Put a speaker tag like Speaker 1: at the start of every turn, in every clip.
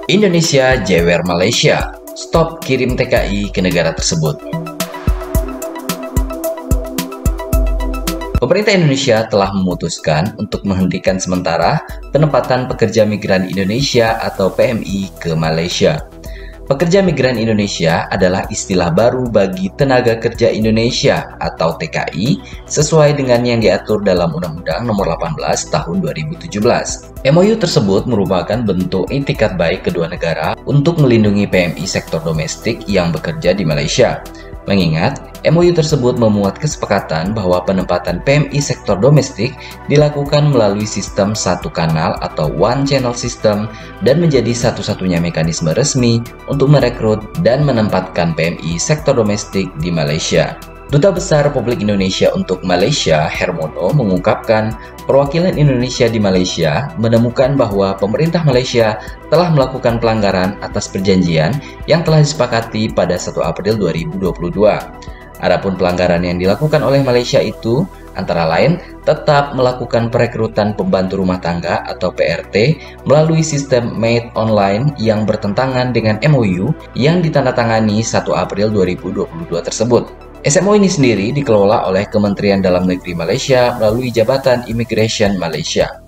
Speaker 1: Indonesia jewer Malaysia, stop kirim TKI ke negara tersebut. Pemerintah Indonesia telah memutuskan untuk menghentikan sementara penempatan pekerja migran Indonesia atau PMI ke Malaysia. Pekerja migran Indonesia adalah istilah baru bagi tenaga kerja Indonesia atau TKI sesuai dengan yang diatur dalam Undang-Undang Nomor 18 Tahun 2017. MOU tersebut merupakan bentuk itikat baik kedua negara untuk melindungi PMI sektor domestik yang bekerja di Malaysia. Mengingat, MOU tersebut memuat kesepakatan bahwa penempatan PMI sektor domestik dilakukan melalui sistem satu kanal atau one channel system dan menjadi satu-satunya mekanisme resmi untuk merekrut dan menempatkan PMI sektor domestik di Malaysia. Duta Besar Republik Indonesia untuk Malaysia, Hermono, mengungkapkan perwakilan Indonesia di Malaysia menemukan bahwa pemerintah Malaysia telah melakukan pelanggaran atas perjanjian yang telah disepakati pada 1 April 2022. Adapun pelanggaran yang dilakukan oleh Malaysia itu antara lain tetap melakukan perekrutan pembantu rumah tangga atau PRT melalui sistem Made Online yang bertentangan dengan MOU yang ditandatangani 1 April 2022 tersebut. SMO ini sendiri dikelola oleh Kementerian Dalam Negeri Malaysia melalui Jabatan Immigration Malaysia.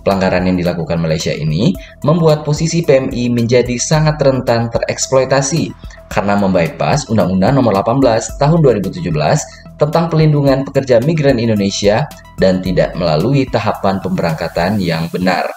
Speaker 1: Pelanggaran yang dilakukan Malaysia ini membuat posisi PMI menjadi sangat rentan tereksploitasi karena membypass Undang-Undang Nomor 18 Tahun 2017 tentang pelindungan pekerja migran Indonesia dan tidak melalui tahapan pemberangkatan yang benar.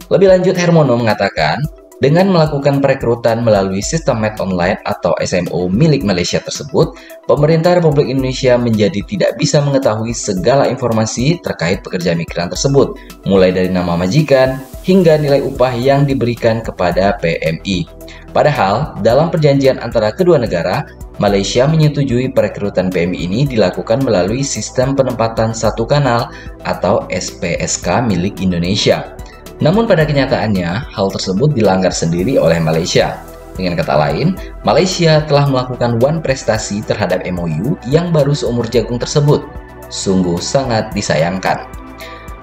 Speaker 1: Lebih lanjut, Hermono mengatakan, dengan melakukan perekrutan melalui sistem Made Online atau SMO milik Malaysia tersebut, pemerintah Republik Indonesia menjadi tidak bisa mengetahui segala informasi terkait pekerja migran tersebut, mulai dari nama majikan hingga nilai upah yang diberikan kepada PMI. Padahal, dalam perjanjian antara kedua negara, Malaysia menyetujui perekrutan PMI ini dilakukan melalui sistem penempatan satu kanal atau SPSK milik Indonesia. Namun pada kenyataannya, hal tersebut dilanggar sendiri oleh Malaysia. Dengan kata lain, Malaysia telah melakukan one prestasi terhadap MOU yang baru seumur jagung tersebut. Sungguh sangat disayangkan.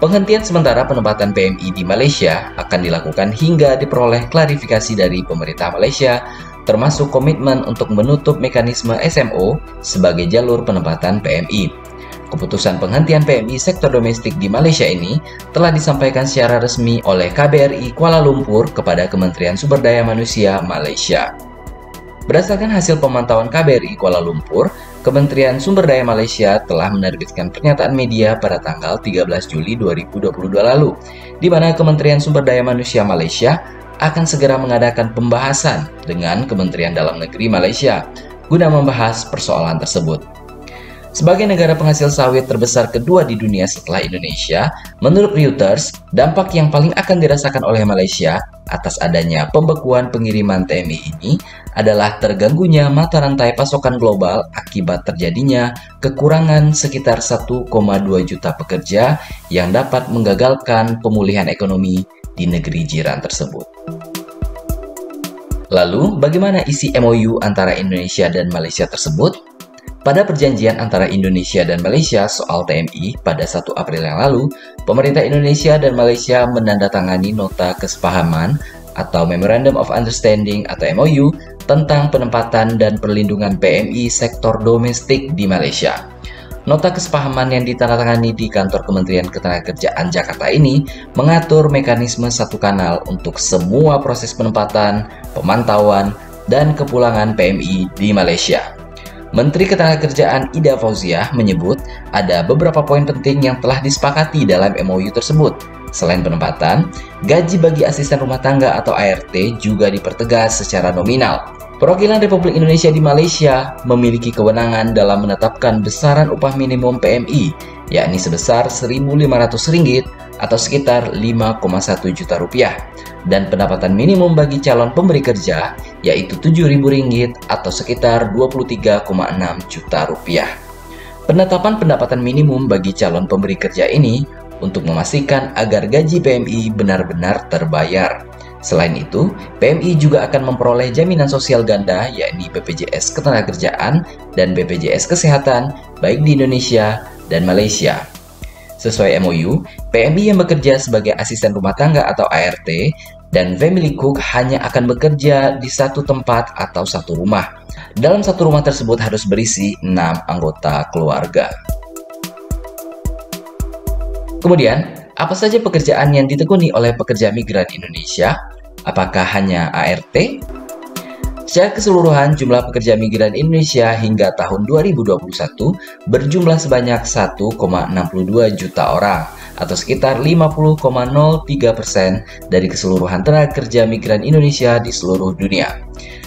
Speaker 1: Penghentian sementara penempatan PMI di Malaysia akan dilakukan hingga diperoleh klarifikasi dari pemerintah Malaysia, termasuk komitmen untuk menutup mekanisme SMO sebagai jalur penempatan PMI. Keputusan penghentian PMI sektor domestik di Malaysia ini telah disampaikan secara resmi oleh KBRI Kuala Lumpur kepada Kementerian Sumber Daya Manusia Malaysia. Berdasarkan hasil pemantauan KBRI Kuala Lumpur, Kementerian Sumber Daya Malaysia telah menerbitkan pernyataan media pada tanggal 13 Juli 2022 lalu, di mana Kementerian Sumber Daya Manusia Malaysia akan segera mengadakan pembahasan dengan Kementerian Dalam Negeri Malaysia guna membahas persoalan tersebut. Sebagai negara penghasil sawit terbesar kedua di dunia setelah Indonesia, menurut Reuters, dampak yang paling akan dirasakan oleh Malaysia atas adanya pembekuan pengiriman TMI ini adalah terganggunya mata rantai pasokan global akibat terjadinya kekurangan sekitar 1,2 juta pekerja yang dapat menggagalkan pemulihan ekonomi di negeri jiran tersebut. Lalu, bagaimana isi MOU antara Indonesia dan Malaysia tersebut? Pada perjanjian antara Indonesia dan Malaysia soal TMI pada 1 April yang lalu, pemerintah Indonesia dan Malaysia menandatangani nota kesepahaman atau Memorandum of Understanding atau MOU tentang penempatan dan perlindungan PMI sektor domestik di Malaysia. Nota kesepahaman yang ditandatangani di kantor Kementerian Ketenagakerjaan Jakarta ini mengatur mekanisme satu kanal untuk semua proses penempatan, pemantauan, dan kepulangan PMI di Malaysia. Menteri Ketenagakerjaan Ida Fauziah menyebut ada beberapa poin penting yang telah disepakati dalam MOU tersebut. Selain penempatan, gaji bagi asisten rumah tangga atau ART juga dipertegas secara nominal. Perwakilan Republik Indonesia di Malaysia memiliki kewenangan dalam menetapkan besaran upah minimum PMI, yakni sebesar Rp1.500 atau sekitar 5,1 juta rupiah, dan pendapatan minimum bagi calon pemberi kerja yaitu Rp7.000 atau sekitar 23,6 juta rupiah. Penetapan pendapatan minimum bagi calon pemberi kerja ini untuk memastikan agar gaji PMI benar-benar terbayar. Selain itu, PMI juga akan memperoleh jaminan sosial ganda yakni BPJS Ketenagakerjaan dan BPJS Kesehatan baik di Indonesia dan Malaysia. Sesuai MOU, PMI yang bekerja sebagai asisten rumah tangga atau ART dan family cook hanya akan bekerja di satu tempat atau satu rumah. Dalam satu rumah tersebut harus berisi 6 anggota keluarga. Kemudian, apa saja pekerjaan yang ditekuni oleh pekerja migran Indonesia? Apakah hanya ART? Secara keseluruhan, jumlah pekerja migran Indonesia hingga tahun 2021 berjumlah sebanyak 1,62 juta orang, atau sekitar 50,03% dari keseluruhan tenaga kerja migran Indonesia di seluruh dunia.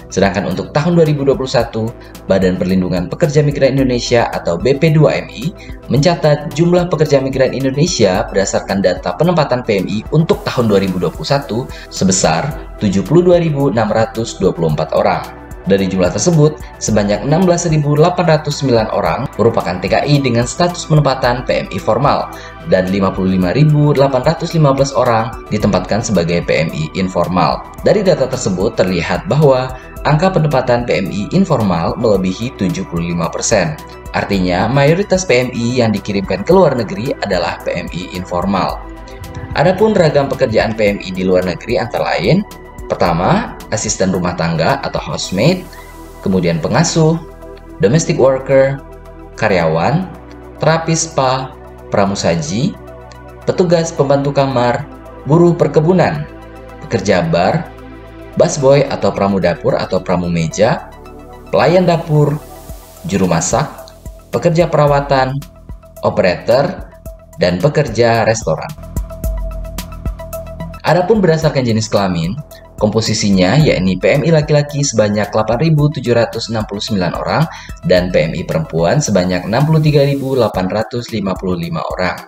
Speaker 1: Sedangkan untuk tahun 2021, Badan Perlindungan Pekerja Migran Indonesia atau BP2MI mencatat jumlah pekerja migran Indonesia berdasarkan data penempatan PMI untuk tahun 2021 sebesar 72.624 orang. Dari jumlah tersebut, sebanyak 16.809 orang merupakan TKI dengan status penempatan PMI formal dan 55.815 orang ditempatkan sebagai PMI informal. Dari data tersebut terlihat bahwa angka penempatan PMI informal melebihi 75%. Artinya, mayoritas PMI yang dikirimkan ke luar negeri adalah PMI informal. Adapun ragam pekerjaan PMI di luar negeri antara lain: pertama, asisten rumah tangga atau housemaid, kemudian pengasuh, domestic worker, karyawan, terapis spa, pramusaji, petugas pembantu kamar, buruh perkebunan, pekerja bar, busboy atau pramu dapur atau pramu meja, pelayan dapur, juru masak, pekerja perawatan, operator, dan pekerja restoran. Adapun berdasarkan jenis kelamin, komposisinya yakni PMI laki-laki sebanyak 8.769 orang dan PMI perempuan sebanyak 63.855 orang.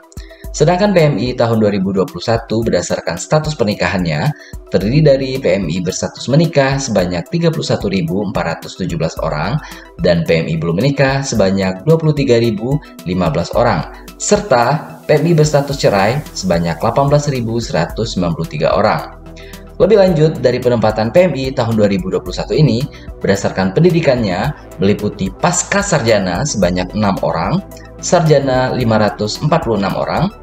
Speaker 1: Sedangkan PMI tahun 2021 berdasarkan status pernikahannya terdiri dari PMI berstatus menikah sebanyak 31.417 orang dan PMI belum menikah sebanyak 23.015 orang, serta PMI berstatus cerai sebanyak 18.193 orang. Lebih lanjut, dari penempatan PMI tahun 2021 ini, berdasarkan pendidikannya, meliputi pasca sarjana sebanyak 6 orang, sarjana 546 orang,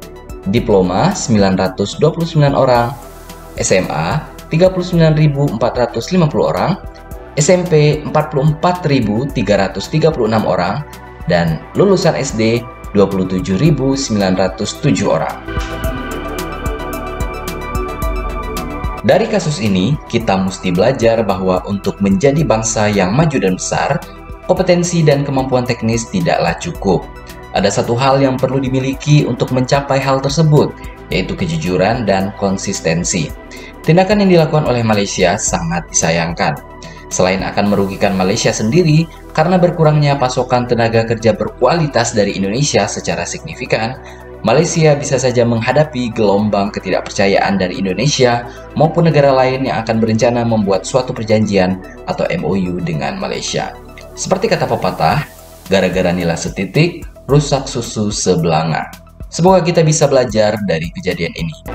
Speaker 1: diploma 929 orang, SMA 39.450 orang, SMP 44.336 orang, dan lulusan SD 27.907 orang. Dari kasus ini, kita mesti belajar bahwa untuk menjadi bangsa yang maju dan besar, kompetensi dan kemampuan teknis tidaklah cukup. Ada satu hal yang perlu dimiliki untuk mencapai hal tersebut, yaitu kejujuran dan konsistensi. Tindakan yang dilakukan oleh Malaysia sangat disayangkan. Selain akan merugikan Malaysia sendiri karena berkurangnya pasokan tenaga kerja berkualitas dari Indonesia secara signifikan, Malaysia bisa saja menghadapi gelombang ketidakpercayaan dari Indonesia maupun negara lain yang akan berencana membuat suatu perjanjian atau MOU dengan Malaysia. Seperti kata pepatah, gara-gara nila setitik, rusak susu sebelanga. Semoga kita bisa belajar dari kejadian ini.